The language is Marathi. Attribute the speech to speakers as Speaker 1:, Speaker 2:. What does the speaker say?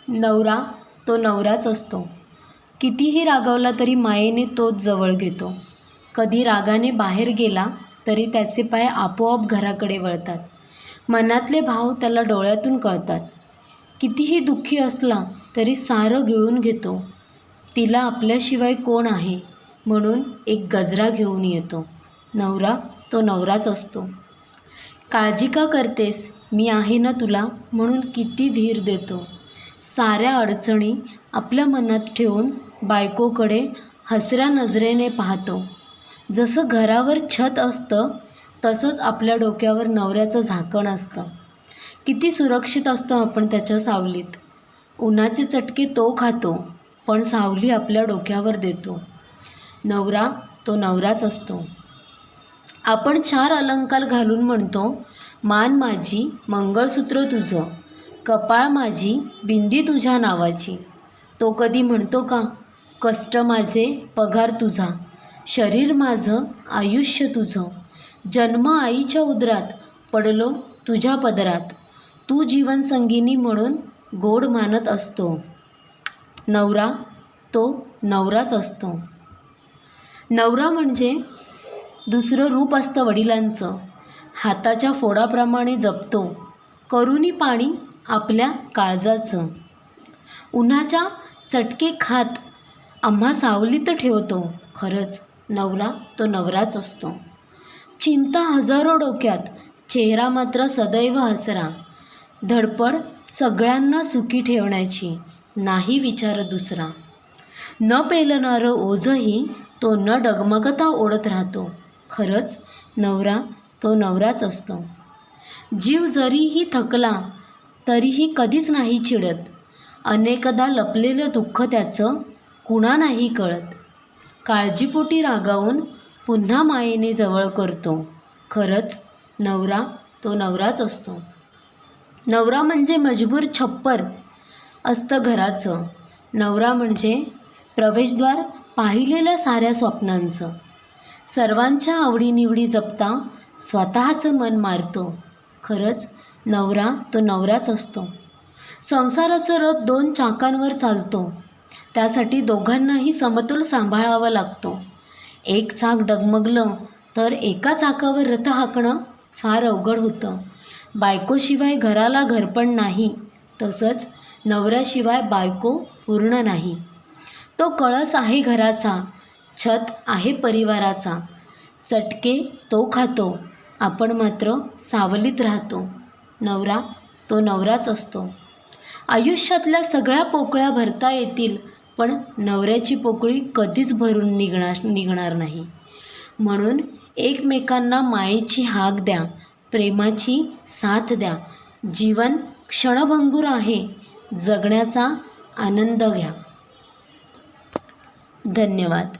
Speaker 1: नवरा तो नवराच असतो. कितीही रागावला तरी मायेने तोच जवळ घेतो. कधी रागाने बाहेर गेला तरी त्याचे पाय आपोआप घराकडे वळतात. मनातले भाव त्याला डोळ्यातून कळतात. कितीही दुःखी असला तरी सारं गिळून घेतो. तिला आपल्याशिवाय कोण आहे म्हणून एक गजरा घेऊन येतो. नवरा तो नवराच असतो. काळजी का करतेस, मी आहे ना तुला म्हणून किती धीर देतो. साऱ्या अडचणी आपल्या मनात ठेवून बायकोकडे हसऱ्या नजरेने पाहतो. जसं घरावर छत असतं तसंच आपल्या डोक्यावर नवऱ्याचं झाकण असतं. किती सुरक्षित असतो आपण त्याच्या सावलीत. उन्हाचे चटके तो खातो पण सावली आपल्या डोक्यावर देतो. नवरा तो नवराच असतो. आपण 4 अलंकार घालून म्हणतो, मान माझी मंगळसूत्र तुझं, कपाळ माझी बिंदी तुझ्या नावाची. तो कधी म्हणतो का, कष्ट माझे पगार तुझा, शरीर माझं आयुष्य तुझं, जन्म आईच्या उदरात, पडलो तुझ्या पदरात, तू जीवनसंगिनी म्हणून गोड मानत असतो. नवरा तो नवराच असतो. नवरा म्हणजे दुसरं रूप असतं वडिलांचं. हाताच्या फोडाप्रमाणे जपतो, करुणी पाणी आपल्या काळजाचं. उन्हाच्या चटके खात आम्हा सावलीत ठेवतो. खरंच नवरा तो नवराच असतो. चिंता हजारो डोक्यात, चेहरा मात्र सदैव हसरा. धडपड सगळ्यांना सुखी ठेवण्याची, नाही विचार दुसरा. न पेलणारं ओझंही तो न डगमगता ओढत राहतो. खरंच नवरा तो नवराच असतो. जीव जरीही थकला तरीही कधीच नाही चिडत. अनेकदा लपलेलं दुःख त्याचं कुणा नाही कळत. काळजीपोटी रागावून पुन्हा मायेने जवळ करतो. खरंच नवरा तो नवराच असतो. नवरा म्हणजे मजबूर छप्पर असतं घराचं. नवरा म्हणजे प्रवेशद्वार पाहिलेल्या साऱ्या स्वप्नांचं. सर्वांच्या आवडीनिवडी जपता स्वतःचं मन मारतो. खरंच नवरा तो नवराच असतो. संसाराचं रथ 2 चाकांवर चालतो. त्यासाठी दोघांनाही समतोल सांभाळावा लागतो. एक चाक डगमगलं तर एका चाकावर रथ हाकणं फार अवघड होतं. बायकोशिवाय घराला घरपण नाही, तसंच नवऱ्याशिवाय बायको पूर्ण नाही. तो कळस आहे घराचा, छत आहे परिवाराचा. चटके तो खातो, आपण मात्र सावलीत राहतो. नवरा तो नवराच असतो. आयुष्यातल्या सगळ्या पोकळ्या भरता येतील पण नवऱ्याची पोकळी कधीच भरून निघणार नाही. म्हणून एकमेकांना मायेची हाक द्या, प्रेमाची साथ द्या. जीवन क्षणभंगूर आहे, जगण्याचा आनंद घ्या. धन्यवाद.